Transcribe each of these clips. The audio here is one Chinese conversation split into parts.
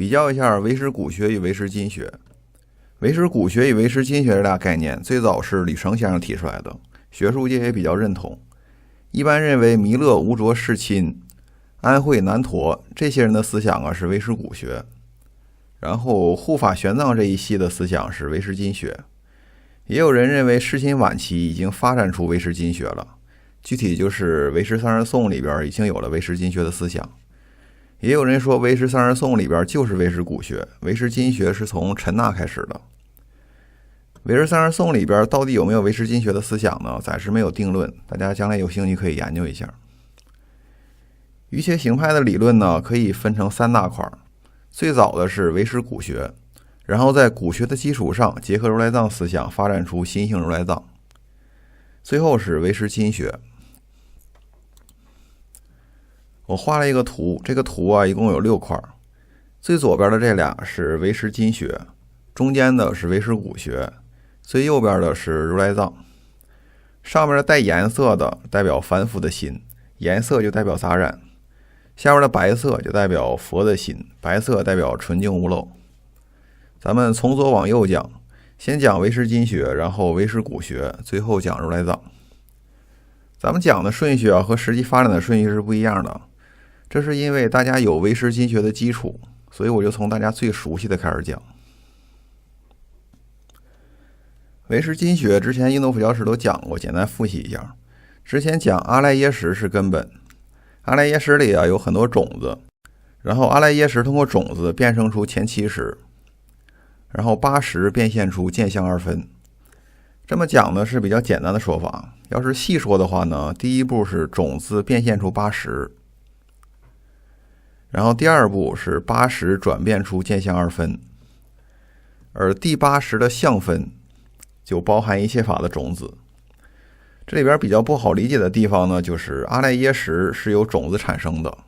比较一下唯识古学与唯识经学。唯识古学与唯识经学这俩概念最早是吕澄先生提出来的，学术界也比较认同。一般认为弥勒、无着、世亲、安慧、南陀这些人的思想是唯识古学，然后护法玄奘这一系的思想是唯识经学。也有人认为世亲晚期已经发展出唯识经学了，具体就是唯识三十颂里边已经有了唯识经学的思想。也有人说唯识三十颂里边就是唯识古学，唯识经学是从陈那开始的。唯识三十颂里边到底有没有唯识经学的思想呢？暂时没有定论，大家将来有兴趣可以研究一下。瑜伽行派的理论呢，可以分成三大块。最早的是唯识古学，然后在古学的基础上结合如来藏思想，发展出心性如来藏。最后是唯识经学。我画了一个图，这个图一共有6块。最左边的这俩是唯识经学，中间的是唯识古学，最右边的是如来藏。上面的带颜色的代表凡夫的心，颜色就代表杂染；下面的白色就代表佛的心，白色代表纯净无漏。咱们从左往右讲，先讲唯识经学，然后唯识古学，最后讲如来藏。咱们讲的顺序和实际发展的顺序是不一样的，这是因为大家有唯识经学的基础，所以我就从大家最熟悉的开始讲。唯识经学之前印度佛教史都讲过，简单复习一下。之前讲阿赖耶识是根本，阿赖耶识里有很多种子，然后阿赖耶识通过种子变生出前7识，然后8识变现出见相2分。这么讲呢是比较简单的说法，要是细说的话呢，第一步是种子变现出8识，然后第二步是8识转变出见相2分，而第8识的相分就包含一切法的种子。这里边比较不好理解的地方呢，就是阿赖耶识是由种子产生的，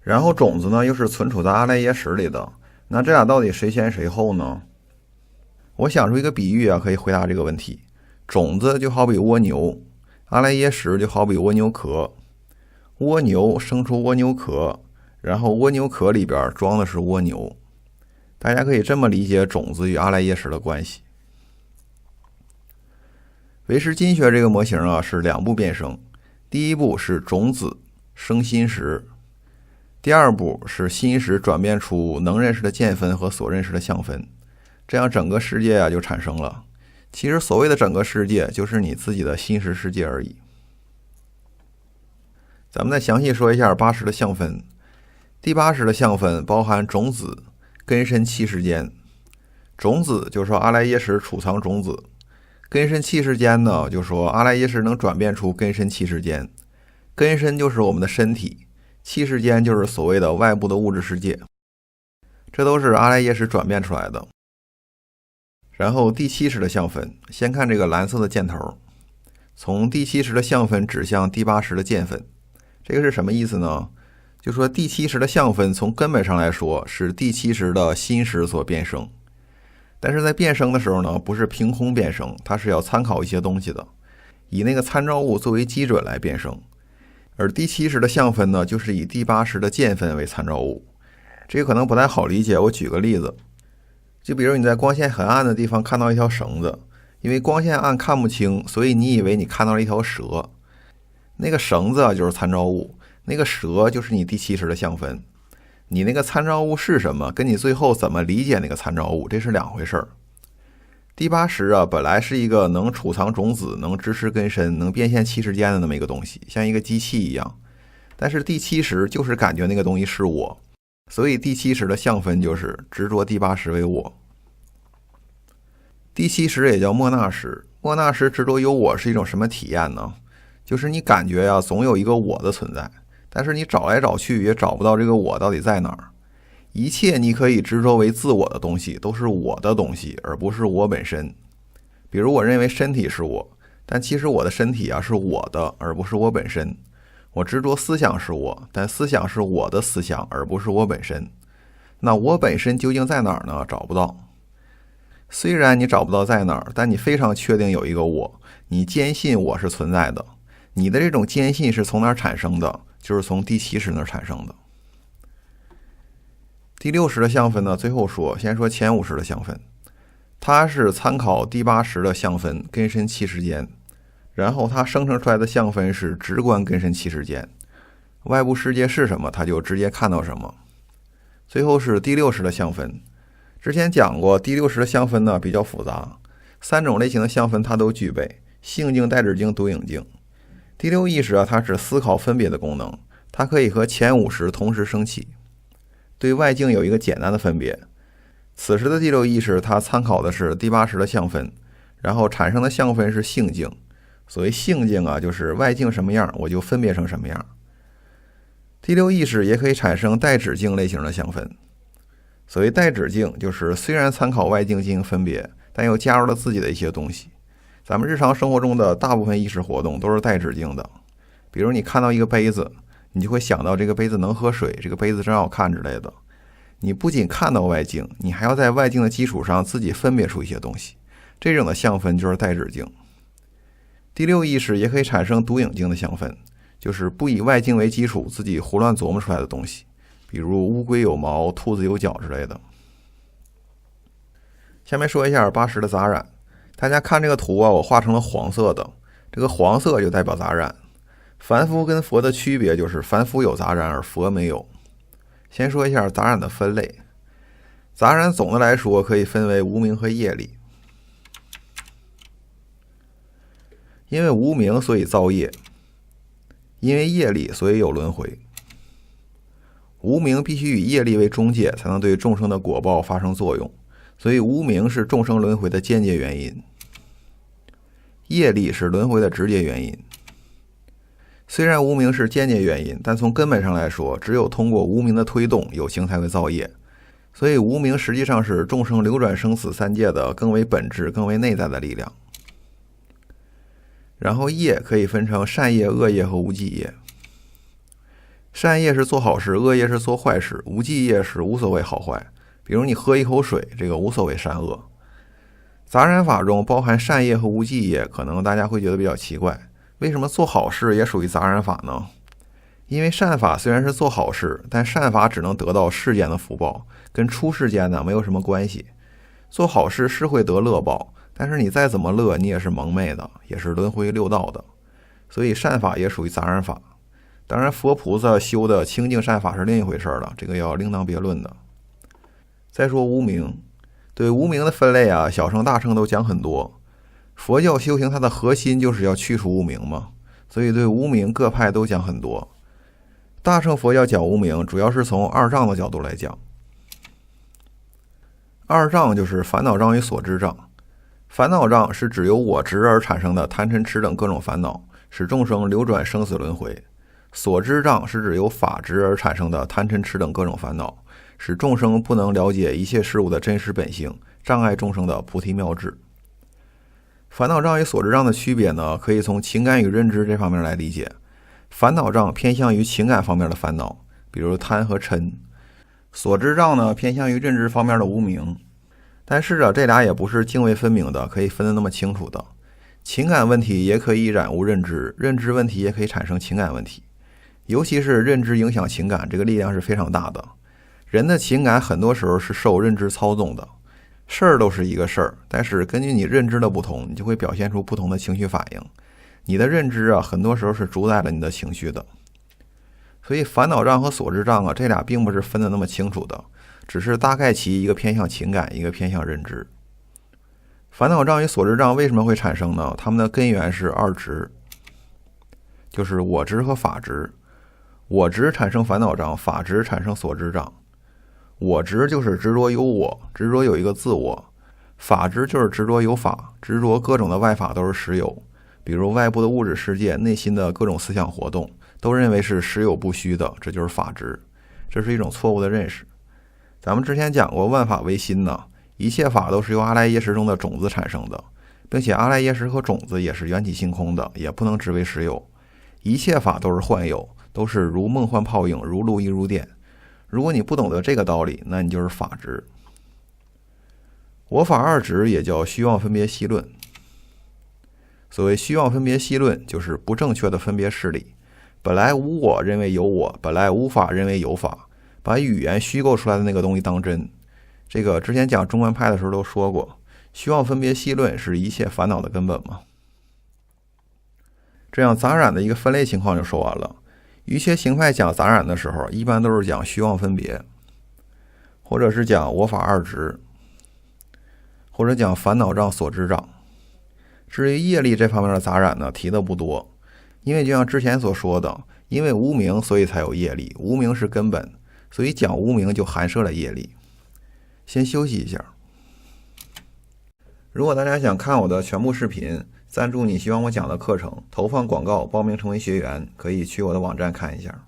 然后种子呢又是存储在阿赖耶识里的，那这俩到底谁先谁后呢？我想出一个比喻可以回答这个问题。种子就好比蜗牛，阿赖耶识就好比蜗牛壳，蜗牛生出蜗牛壳，然后蜗牛壳里边装的是蜗牛。大家可以这么理解种子与阿赖耶识的关系。唯识经学这个模型是2步变生，第一步是种子生心识，第二步是心识转变出能认识的见分和所认识的相分，这样整个世界就产生了。其实所谓的整个世界就是你自己的心识世界而已。咱们再详细说一下8识的相分。第8识的相分包含种子、根身、气世间。种子就说阿赖耶识储藏种子，根身气世间呢就说阿赖耶识能转变出根身气世间。根身就是我们的身体，气世间就是所谓的外部的物质世界，这都是阿赖耶识转变出来的。然后第7识的相分，先看这个蓝色的箭头，从第7识的相分指向第8识的见分。这个是什么意思呢？就说第7识的相分从根本上来说是第7识的心识所变生，但是在变生的时候呢，不是凭空变生，它是要参考一些东西的，以那个参照物作为基准来变生。而第7识的相分呢，就是以第8识的见分为参照物。这个可能不太好理解，我举个例子。就比如你在光线很暗的地方看到一条绳子，因为光线暗看不清，所以你以为你看到了一条蛇。那个绳子就是参照物，那个蛇就是你第7识的相分。你那个参照物是什么，跟你最后怎么理解那个参照物，这是2回事儿。第8识本来是一个能储藏种子、能支持根身、能变现气世间的那么一个东西，像一个机器一样。但是第7识就是感觉那个东西是我，所以第7识的相分就是执着第8识为我。第7识也叫莫那识，莫那识执着有我是一种什么体验呢？就是你感觉总有一个我的存在，但是你找来找去也找不到这个我到底在哪儿。一切你可以执着为自我的东西都是我的东西，而不是我本身。比如我认为身体是我，但其实我的身体是我的，而不是我本身。我执着思想是我，但思想是我的思想，而不是我本身。那我本身究竟在哪儿呢？找不到。虽然你找不到在哪儿，但你非常确定有一个我，你坚信我是存在的。你的这种坚信是从哪儿产生的？就是从第7识那儿产生的。第60的相分呢，最后说，先说前50的相分，它是参考第80的相分根身气世间，然后它生成出来的相分是直观根身气世间，外部世界是什么，它就直接看到什么。最后是第60的相分，之前讲过，第60的相分呢比较复杂，3种类型的相分它都具备，性境、代指境、独影境。第6意识它是思考分别的功能，它可以和前50同时升起，对外境有一个简单的分别。此时的第6意识它参考的是第80的相分，然后产生的相分是性境。所谓性境就是外境什么样我就分别成什么样。第6意识也可以产生代指境类型的相分。所谓代指境，就是虽然参考外境进行分别，但又加入了自己的一些东西。咱们日常生活中的大部分意识活动都是代指境的，比如你看到一个杯子，你就会想到这个杯子能喝水，这个杯子真好看之类的。你不仅看到外境，你还要在外境的基础上自己分别出一些东西，这种的相分就是代指境。第6意识也可以产生独影境的相分，就是不以外境为基础自己胡乱琢磨出来的东西，比如乌龟有毛、兔子有脚之类的。下面说一下80的杂染，大家看这个图我画成了黄色的，这个黄色就代表杂染。凡夫跟佛的区别就是凡夫有杂染而佛没有。先说一下杂染的分类，杂染总的来说可以分为无明和业力。因为无明所以造业，因为业力所以有轮回。无明必须以业力为中介，才能对众生的果报发生作用，所以无明是众生轮回的间接原因，业力是轮回的直接原因。虽然无明是间接原因，但从根本上来说，只有通过无明的推动，有情才会造业。所以无明实际上是众生流转生死三界的更为本质、更为内在的力量。然后业可以分成善业、恶业和无记业。善业是做好事，恶业是做坏事，无记业是无所谓好坏。比如你喝一口水，这个无所谓善恶。杂染法中包含善业和无记业，可能大家会觉得比较奇怪，为什么做好事也属于杂染法呢？因为善法虽然是做好事，但善法只能得到世间的福报，跟出世间没有什么关系。做好事是会得乐报，但是你再怎么乐，你也是蒙昧的，也是轮回六道的，所以善法也属于杂染法。当然佛菩萨修的清净善法是另一回事了，这个要另当别论的。再说无明，对无明的分类小乘大乘都讲很多。佛教修行它的核心就是要去除无明嘛，所以对无明各派都讲很多。大乘佛教讲无明主要是从二障的角度来讲。二障就是烦恼障与所知障。烦恼障是指由我执而产生的贪嗔痴等各种烦恼，使众生流转生死轮回。所知障是指由法执而产生的贪嗔痴等各种烦恼，使众生不能了解一切事物的真实本性，障碍众生的菩提妙智。烦恼障与所知障的区别呢，可以从情感与认知这方面来理解。烦恼障偏向于情感方面的烦恼，比如贪和嗔；所知障呢，偏向于认知方面的无明。但是这俩也不是泾渭分明的，可以分得那么清楚的。情感问题也可以染污认知，认知问题也可以产生情感问题。尤其是认知影响情感，这个力量是非常大的。人的情感很多时候是受认知操纵的，事儿都是一个事儿，但是根据你认知的不同，你就会表现出不同的情绪反应。你的认知很多时候是主宰了你的情绪的。所以烦恼障和所知障这俩并不是分得那么清楚的，只是大概其一个偏向情感，一个偏向认知。烦恼障与所知障为什么会产生呢？它们的根源是二执，就是我执和法执。我执产生烦恼障，法执产生所知障。我执就是执着有我，执着有一个自我；法执就是执着有法，执着各种的外法都是实有，比如外部的物质世界、内心的各种思想活动，都认为是实有不虚的，这就是法执。这是一种错误的认识。咱们之前讲过，万法唯心呢，一切法都是由阿赖耶识中的种子产生的，并且阿赖耶识和种子也是缘起性空的，也不能执为实有。一切法都是幻有，都是如梦幻泡影，如露亦如电。如果你不懂得这个道理，那你就是法执。我法二执也叫虚妄分别析论。所谓虚妄分别析论，就是不正确的分别事理。本来无我认为有我，本来无法认为有法，把语言虚构出来的那个东西当真。这个之前讲中观派的时候都说过，虚妄分别析论是一切烦恼的根本嘛。这样杂染的一个分类情况就说完了。瑜伽行派讲杂染的时候，一般都是讲虚妄分别，或者是讲我法二执，或者讲烦恼障、所知障。至于业力这方面的杂染呢，提的不多，因为就像之前所说的，因为无明所以才有业力，无明是根本，所以讲无明就含摄了业力。先休息一下。如果大家想看我的全部视频，赞助你希望我讲的课程，投放广告，报名成为学员，可以去我的网站看一下。